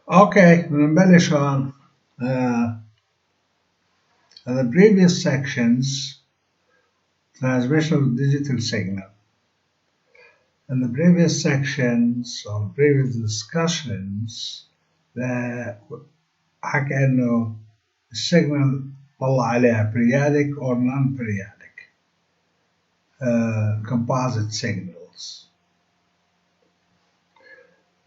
Okay, بنبلش on the previous sections, transmission of digital signal. In the previous sections or previous discussions حكى إنه السيجنال طلع عليها periodic or non-periodic composite signals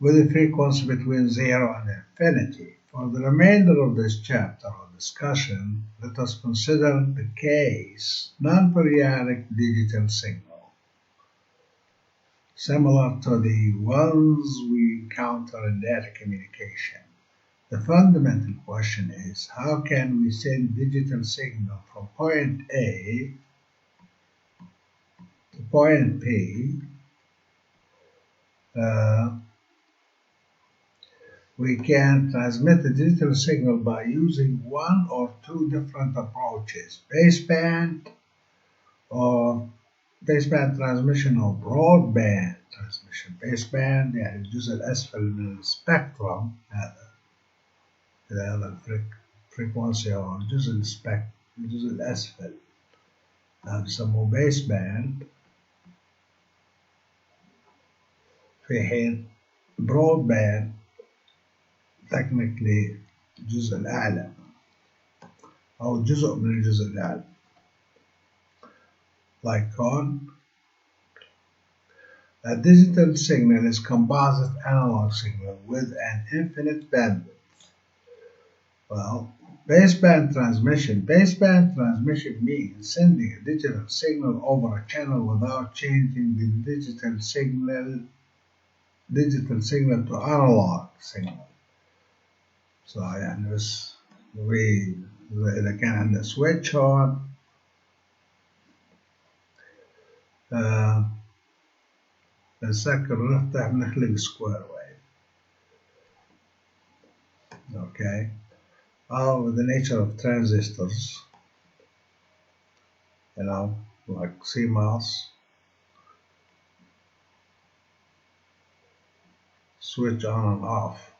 with a frequency between 0 and infinity. For the remainder of this chapter or discussion, let us consider the case non-periodic digital signal, similar to the ones we encounter in data communication. The fundamental question is, how can we send digital signal from point A to point P? We can transmit a digital signal by using one or two different approaches: baseband transmission or broadband transmission. baseband يعني الجزء الأسفل من السبكترم، هذا الفريكونسي أو الجزء الأسفل بيسموه baseband، في حين broadband technically الجزء الأعلى أو جزء من الجزء الأعلى. Like on, a digital signal is composite analog signal with an infinite bandwidth. Well, baseband transmission means sending a digital signal over a channel without changing the digital signal to analog signal. So يعني بس إذا كان عندنا switch on بنسكر ونفتح بنخلق square wave. Okay. With the nature of transistors, like CMOS, switch on and off.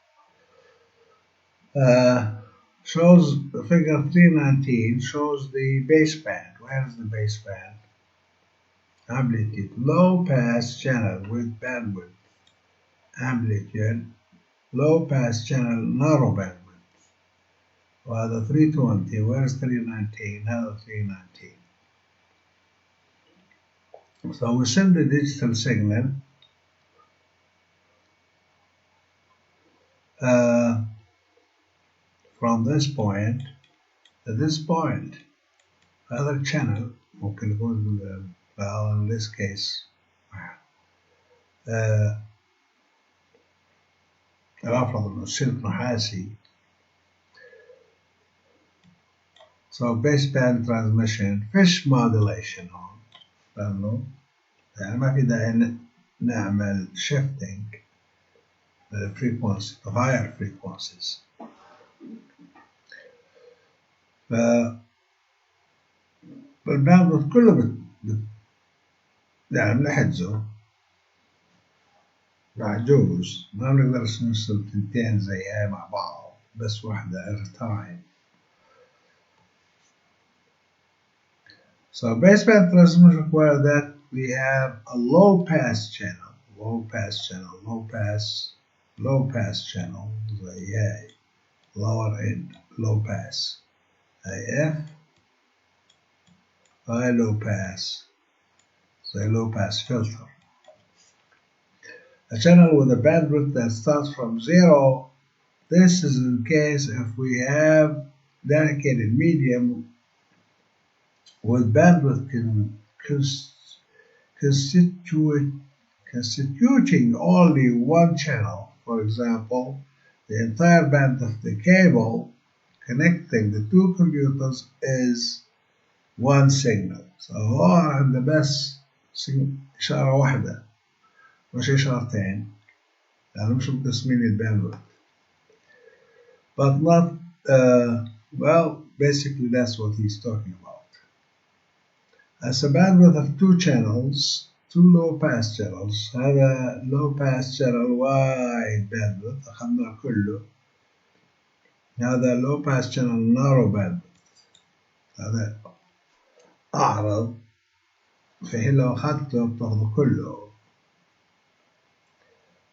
Shows figure 319 shows the baseband. Where is the baseband? Amplitude, low pass channel with bandwidth. Amplitude, low pass channel, narrow bandwidth. وهذا 320. Where is 319? هذا 319. So we send the digital signal from this point to this point. Other channel ممكن يكون well, in this case رافض إنه سلك نحاسي. So baseband transmission, fish modulation on لأنه يعني ما في داعي نعمل shifting frequency to higher frequencies. فالباندويث كله يعني بنحجزه محجوز، ما بنقدر نوصل تنتين زي هاي مع بعض، بس واحدة at a time. So baseband transmission requires that we have a low pass channel, low pass channel زي هاي lower end low pass AF, high low pass زي low pass filter. A channel with a bandwidth that starts from 0. This is in case if we have dedicated medium with bandwidth constituting only one channel. For example, the entire band of the cable connecting the two computers is one signal. So هو the best إشارة واحدة مش إشارتين لأنه مش مقسمين الباندويث. But not well, basically that's what he's talking about. As a bandwidth of two channels, two low pass channels. هذا low pass channel wide bandwidth أخذنا كله هذا low pass channel narrow band. هذا أعرض، فحين لو أخذته بتاخده كله.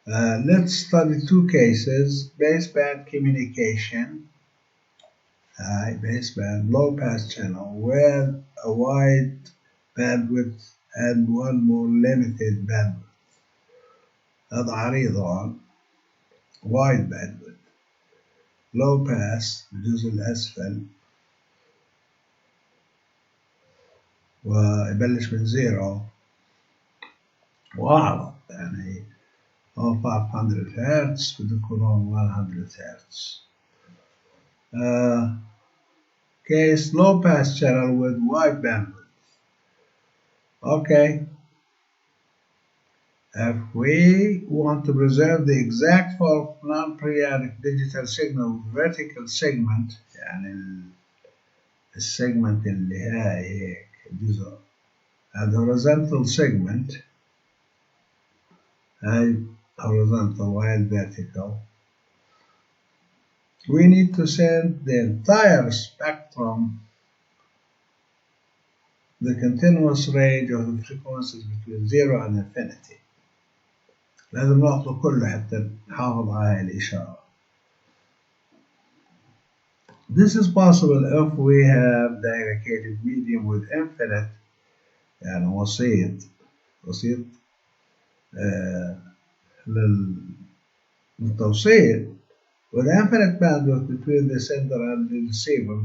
Let's study two cases: baseband communication, baseband low pass channel with a wide bandwidth and one more limited bandwidth. هذا عريض wide bandwidth، low pass الجزء الأسفل ويبلش من 0 وأعرض، يعني هو 500 هرتز بده يكون هون 100 هرتز. Case low pass channel with wide bandwidth. Okay, if we want to preserve the exact form of non-periodic digital signal vertical segment، يعني السيجمنت اللي هيك الجزء هذا horizontal segment، هاي horizontal while vertical. We need to send the entire spectrum, the continuous range of the frequencies between 0 and infinity. لازم ناخده كله حتى نحافظ على هاي الإشارة. This is possible if we have dilated medium with infinite، يعني وسيط للتوصيل with infinite bandwidth between the sender and the receiver,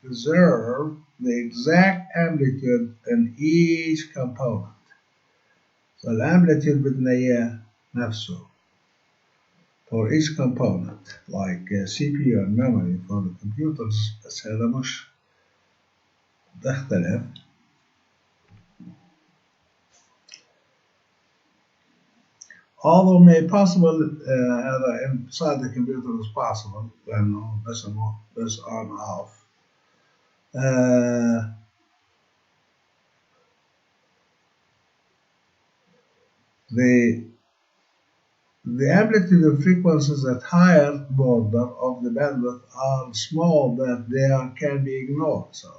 preserve the exact amplitude in each component. So الامplitude بدنا إياه نفسه for each component, like CPU and memory for the computers، بس هذا مش تختلف. Although may possible هذا inside the computer is possible لأنه بس on off. The amplitude of frequencies at higher border of the bandwidth are small that they can be ignored. So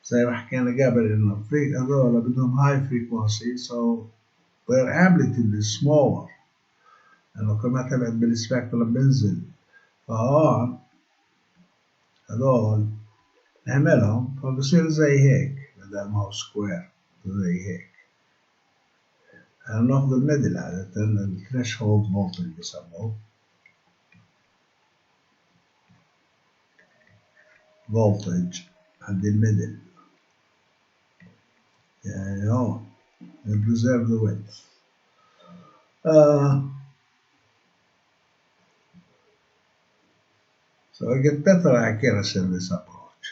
زي ما حكينا قبل إنه هذول بدهم high frequency, so their amplitude is smaller. لأنه كل ما تبعد بالسبكترم بنزل، فهون هذول نعملهم فبصير زي هيك بدل ما هو سكوير زي هيك. ناخذ الميدل عادة الثريشولد فولتج بسموه فولتج عند الميدل، يعني هون preserve the width. So I get better accuracy in this approach.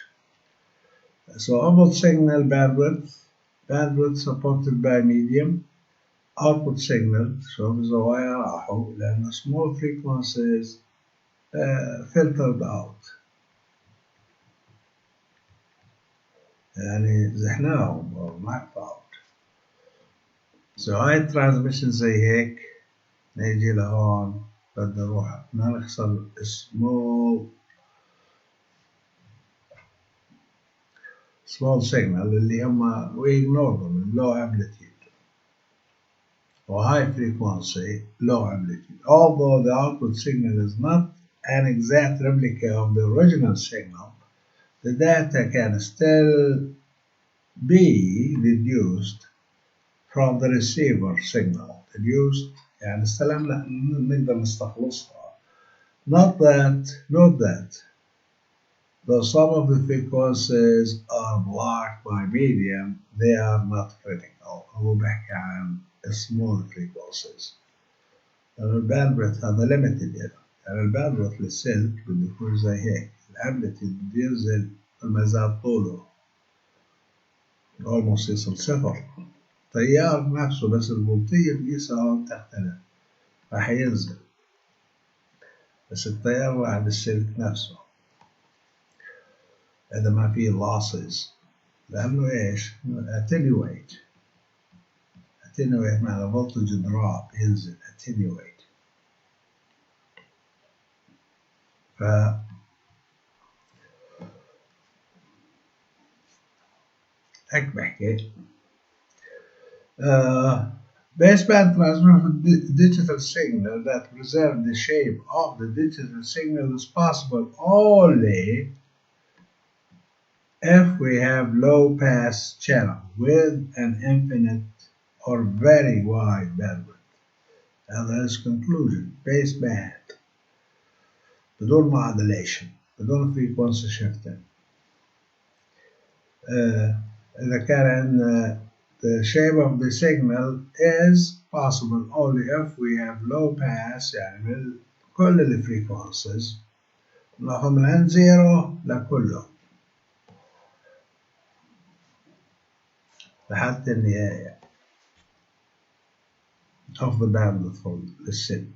So output signal bandwidth supported by medium. Output signal شوف الزوايا راحوا لأن small frequencies filtered out، يعني زحناهم or knocked out. So high transmission زي هيك نيجي لهون بدنا نروح بدنا نخسر small signal اللي هم we ignore them low amplitude or high frequency low amplitude. Although the output signal is not an exact replica of the original signal, the data can still be deduced from the receiver signal. Deduced يعني استلمنا نقدر نستخلصها. Note that though some of the frequencies are blocked by medium, they are not critical. هو بحكي عن small frequencies. الباندويث هذا limited هنا، يعني الباندويث للسلك بده يكون زي هيك، الامبليتيود بده ينزل لما زاد طوله almost يصل صفر. التيار نفسه بس الفولتية بقيسها هون تختلف، راح ينزل بس التيار راح بالسلك نفسه إذا ما في losses، لأنه إيش؟ attenuate معنى voltage drop ينزل attenuate. هيك بحكي. Baseband transmits digital signal that preserve the shape of the digital signal is possible only if we have low pass channel with an infinite or very wide bandwidth. And that's conclusion. Baseband بدون modulation بدون frequency shifting. إذا كان the shape of the signal is possible only if we have low pass يعني من كل ال frequencies ناخذ من عند 0 لكله لحد النهاية of the bandwidth for the sync.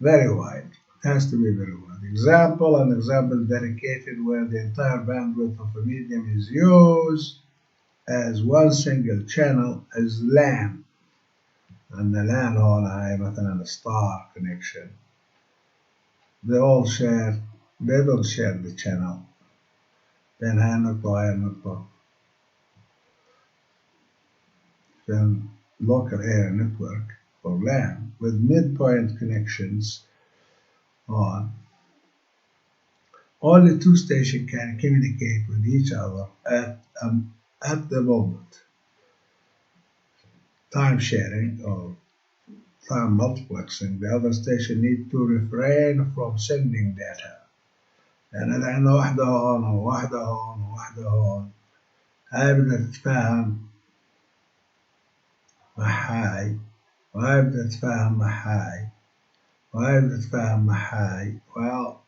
Very wide. It has to be very wide. An example dedicated where the entire bandwidth of a medium is used as one single channel is LAN. And the LAN هون هاي مثلا star connection. They don't share the channel. بين هاي النقطة وهاي النقطة. Then local area network or LAN with midpoint connections on. Only two stations can communicate with each other at the moment. Time sharing or time multiplexing. The other station need to refrain from sending data. يعني لأن واحدة هون وواحدة هون وواحدة هون هاي بدها تتفاهم مع هاي وهاي بدها تتفاهم مع هاي وهاي بدها تتفاهم مع هاي. Well,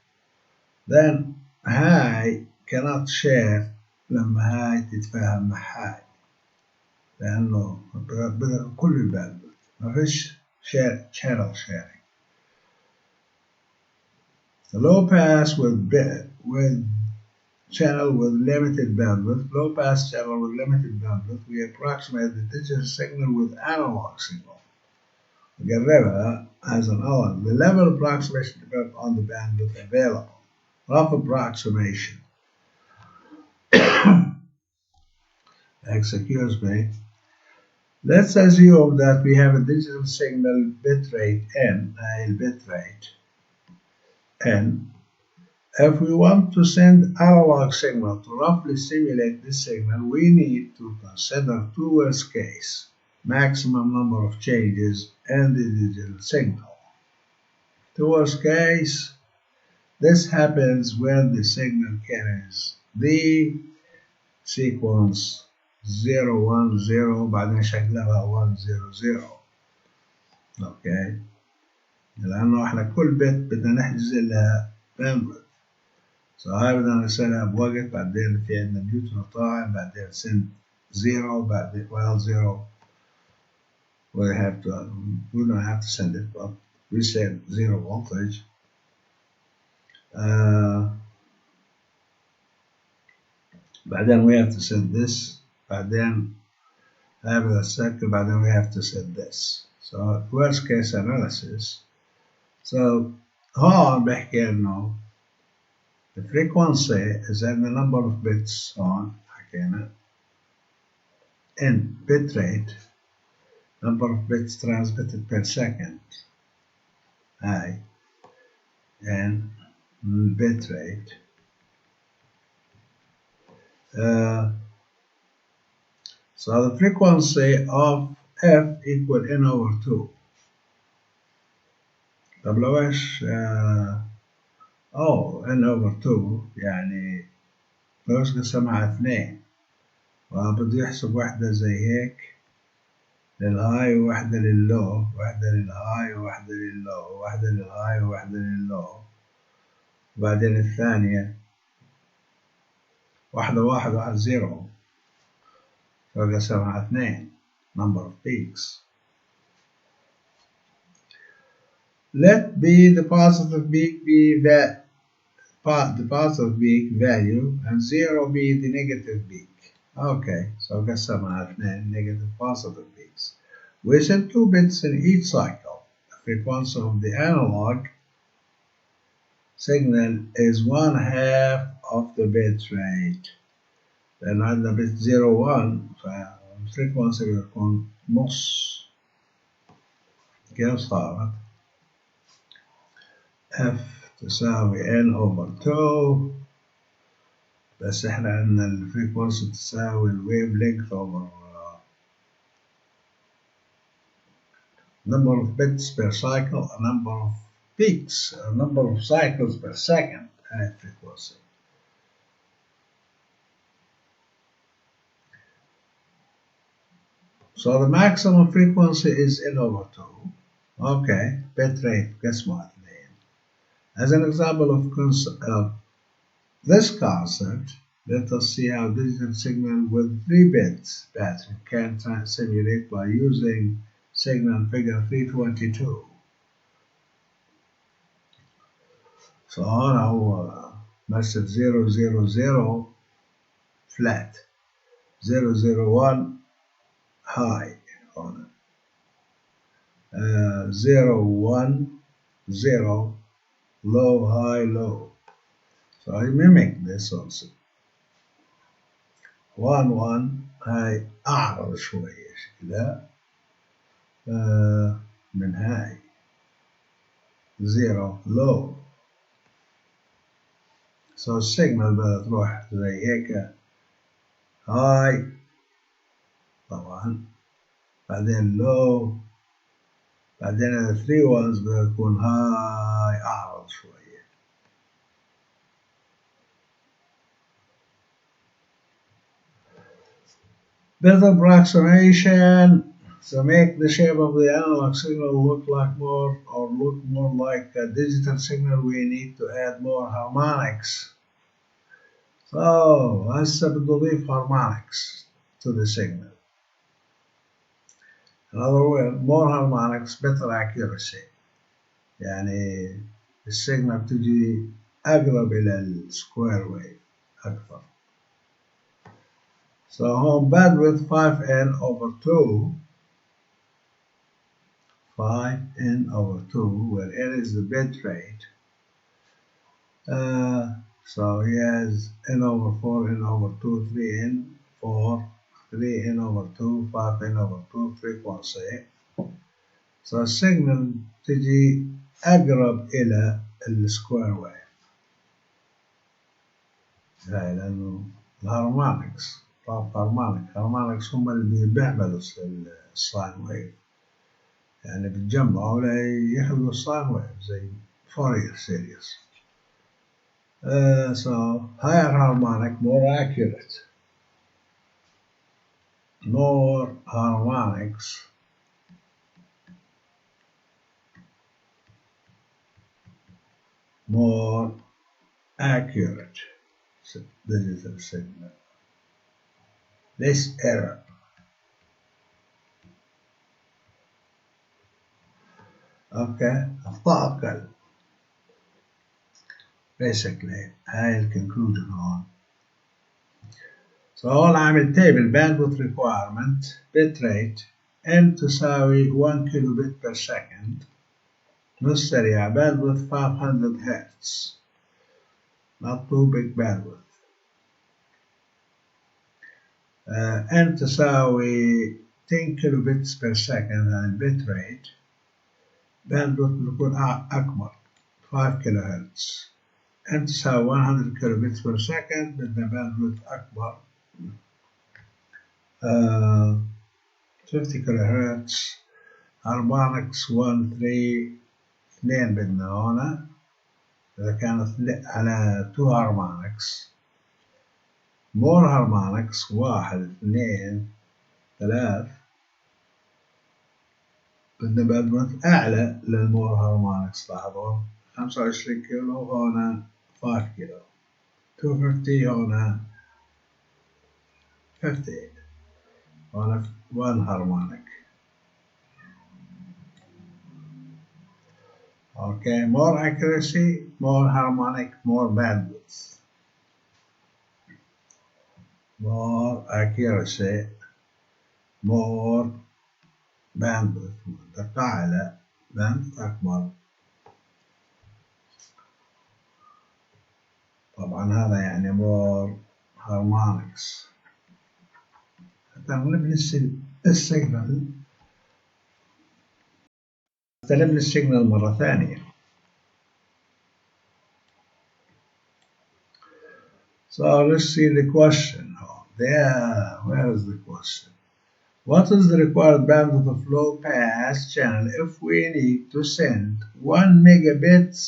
then هاي cannot share لما هاي تتفاهم مع هاي لأنه بدها كل الباندويث ما فيش channel sharing. The low pass with channel with limited bandwidth, low pass channel with limited bandwidth, we approximate the digital signal with analog signal. نقربها as an analog. The level of approximation depends on the bandwidth available. Rough approximation. Excuse me. Let's assume that we have a digital signal bit rate n, n. If we want to send analog signal to roughly simulate this signal, we need to consider two worst case, maximum number of changes in the digital signal. Two worst case, this happens when the signal carries the sequence 010 بعدين شكلها 100. اوكي لانه احنا كل بت بدنا نحجز لها bandwidth. هاي بدنا نرسلها بوقت بعدين في عندنا نيوتن طاعم بعدين send 0 بعدين well 0 we don't have to send it but we send 0 voltage. بعدين we have to send this بعدين هذا السيركل بعدين we have to send this. So worst case analysis. So هون بحكي انه the frequency is in the number of bits هون حكينا in bit rate number of bits transmitted per second هاي and bit rate. So the frequency of f equal n over 2. طب لو ايش n over 2 يعني لو ايش قسمها 2 وبده يحسب واحدة زي هيك للهاي وواحدة لللو واحدة للهاي وواحدة لللو واحدة للهاي وواحدة لللو وبعدين الثانية واحدة 0 فقسمها 2 number of peaks. Let B the positive peak be the positive peak value and 0 be the negative peak. Okay, so قسمها 2 negative positive peaks. We send 2 bits in each cycle. The frequency of the analog signal is 1/2 of the bit rate. لأن عندنا بت 0 1 فالفريكونسي بتكون نص. كيف صارت؟ F تساوي N over 2 بس احنا عندنا الفريكونسي تساوي الويف لينث over number of bits per cycle, a number of peaks, a number of cycles per second هاي الفريكونسي. So the maximum frequency is N over 2. Okay, bit rate قسمة 2. As an example of this concept, let us see how digital signal with 3 bits pattern can simulate by using signal figure 322. So هنا هو مثل 000 flat, 001 high هنا, 010 low high low. So I mimic this also. 1 هاي أعرض شوية كده من هاي. 0 low. So السيجنال بدها تروح زي هيك هاي طبعا بعدين low بعدين ال 3 ones بدها تكون هاي أعرض شوية. Better approximation to make the shape of the analog signal look more like a digital signal, we need to add more harmonics. So هسه بدي أضيف harmonics to the signal. In other words, more harmonics, better accuracy. يعني السيجنال تجي أقرب إلى السكوير ويف أكثر. So home bandwidth 5n over 2, 5n over 2, where n is the bit rate. So he has n over 4, n over 2, 3n, 4, 3n over 2, 5n over 2 frequency. So signal تجي أقرب إلى السكوير ويف. هاي لأنه الهارمونكس هارمونكس هم اللي بيعملوا الساين ويف. يعني بتجمعوا ليحلوا الساين ويف زي Fourier series. So higher harmonic, more accurate. More harmonics. More accurate digital signal. Less error. Okay, أخطاء أقل. Basically هاي الكونكلوجن هون. So هون عامل table bandwidth requirement bit rate n تساوي 1 kilobit per second نص سريع bandwidth 500 Hz. Not too big bandwidth. n تساوي 10 kilobits per second and bit rate bandwidth بيكون أكبر 5 kilohertz. n تساوي 100 kilobits per second بدنا bandwidth أكبر 50 kilohertz. harmonics 1 3 2 بدنا هنا إذا كانت على 2 harmonics. more harmonics 1 2 3 بدنا bandwidth أعلى للمور هارمونكس. لاحظوا 25 كيلو هنا 5 كيلو 250 هنا 50 هنا 1 harmonic. Okay, more accuracy, more harmonic, more bandwidth. More accuracy, more bandwidth. دقة أعلى bandwidth أكبر. طبعا هذا يعني more harmonics. استلم السيجنال مرة ثانية. So let's see the question. There, where is the question? What is the required bandwidth of low pass channel if we need to send 1 megabits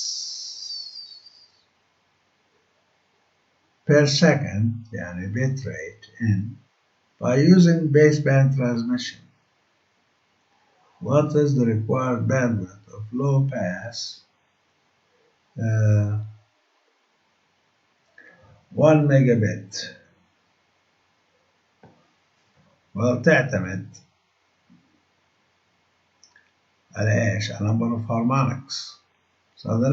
per second, يعني bit rate in, by using baseband transmission? What is the required bandwidth of low pass 1 megabit? Well, تعتمد على إيش؟ على number of harmonics. So the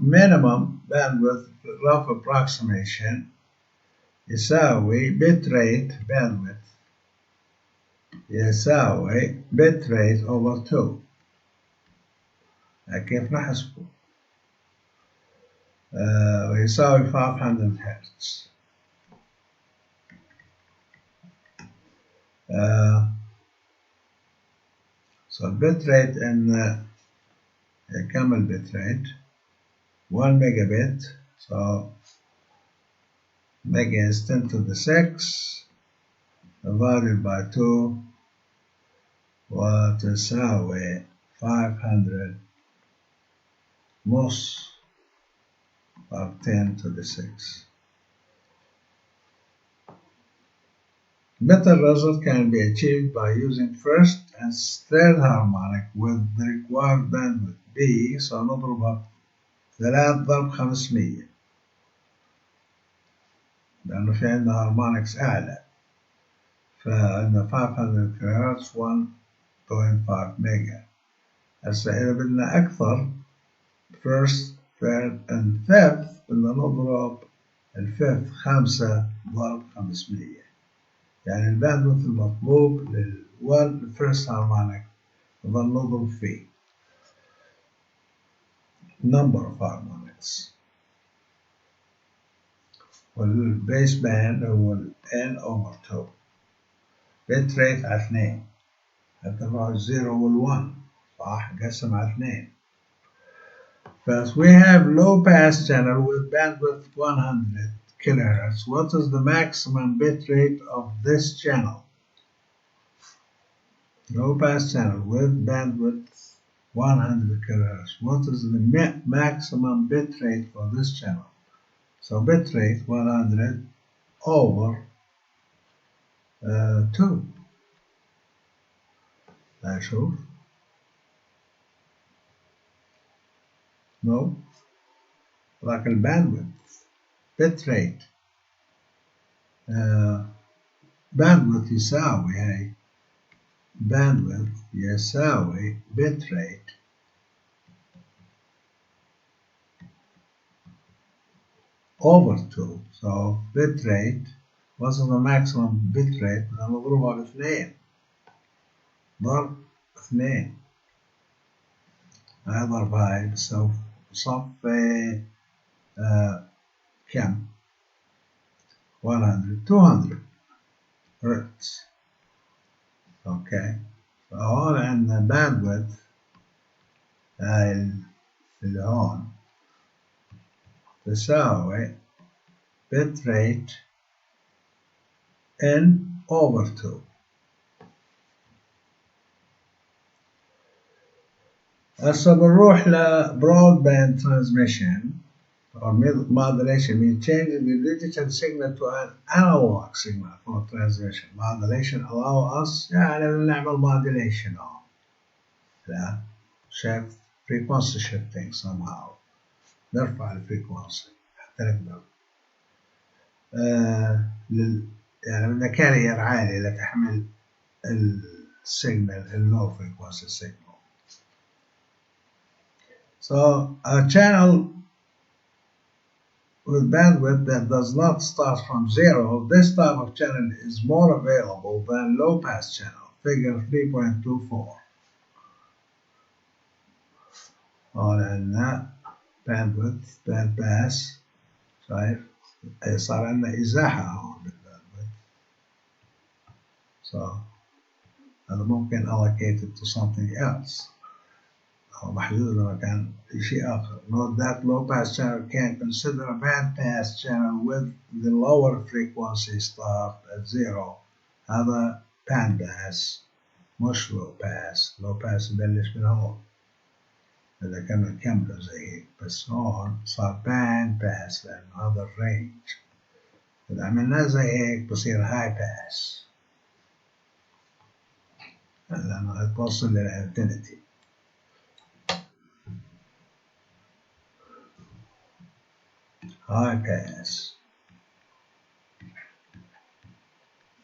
minimum bandwidth rough approximation يساوي bit rate bandwidth يساوي bit rate over 2. كيف نحسبه؟ ويساوي 500 هرتز. So bit rate in كم bit rate 1 megabit, so mega is 10 to the 6 divided by 2 وتساوي 500 نص of 10 to the 6. Better result can be achieved by using first and third harmonic with the required bandwidth B. So نضربها 3 ضرب 500 لأنه في عندنا harmonics أعلى، فعندنا 500 كيلوهرتز 1.5 ميجا. هسه إذا بدنا أكثر first third and fifth بدنا نضرب الفيفث 5 ضرب 500، يعني الباندويث المطلوب للفيرست هارمونيك نظل نضرب فيه number of harmonics، والبيس باند هو ال n over 2 bit rate على 2 حتى نروح ال0 وال1 صح نقسم على 2. First we have low pass channel with bandwidth 100 kilohertz. What is the maximum bit rate of this channel? Low pass channel with bandwidth 100 kilohertz. What is the maximum bit rate for this channel? So bit rate 100 over 2. أشوف no لكن الباندويث bit rate bandwidth يساوي هاي bandwidth يساوي bit rate over 2. So bit rate what's the maximum bit rate بدنا نضربها باثنين ضرب 2. هاي ضرب هاي بصفي كم 100 200 hertz. اوكي فهون عندنا bandwidth هاي اللي هون تساوي bit rate n over 2. هسه بنروح ل broadband transmission or modulation means changing the digital signal to an analog signal for transmission. Modulation allow us يعني نعمل modulation لا shift frequency shifting somehow نرفع الفريكونسي حتى نقدر يعني بدنا كارير عالي لتحمل السيجنال اللو frequency signal. So a channel with bandwidth that does not start from 0, this type of channel is more available than low pass channel, figure 3.24. عندنا bandwidth band pass شايف صار عندنا إزاحة هون بالباندويث. so هذا ممكن allocated to something else أو محدود لمكان شيء آخر. Note that low pass channel can consider a band pass channel with the lower frequency start at 0. هذا band pass مش low pass. low pass يبلش من هون إذا كنا نكمله زي هيك، بس هون صار band pass لأنه هذا الرينج. إذا عملناه زي هيك بصير high pass لأنه توصل للانفينيتي. high pass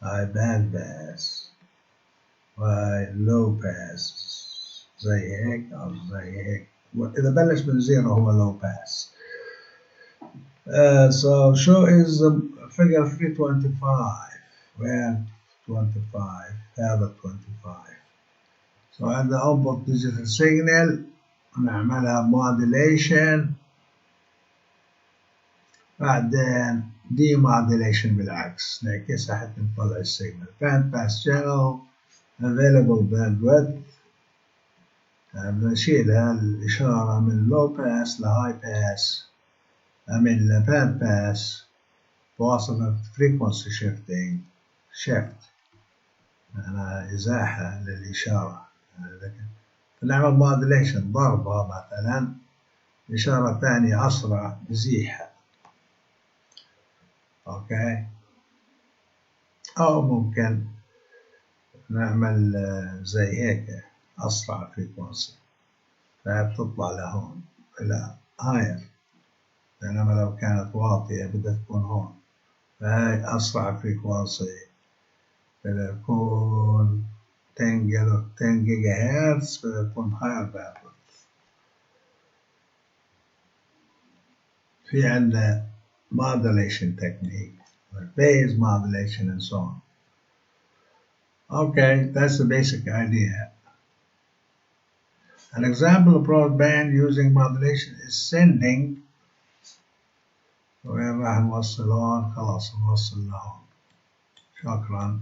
high band pass و low pass زي هيك أو زي هيك. إذا بلش من 0 هو low pass. So show is figure 325 where 25 هذا 25. So at the output digital signal نعملها modulation بعدين demodulation بالعكس نعكسها حتى نطلع السيجنال. band pass channel available bandwidth بنشيلها الإشارة من low pass ل high pass من band pass بواسطة frequency shifting shift أنا إزاحة للإشارة. فنعمل modulation ضربة مثلا إشارة ثانية أسرع نزيحها. أوكي. أو ممكن نعمل زي هيك أسرع frequency فبتطلع لهون إلى higher. بينما لو كانت واطية بدها تكون هون فهي أسرع frequency بدها تكون 10 جيجا هرتز بدها تكون higher bandwidth. في عندنا modulation technique, phase modulation and so on. Okay, that's the basic idea. An example of broadband using modulation is sending. وين راح نوصل هون؟ خلاص نوصل لهون. شكرا.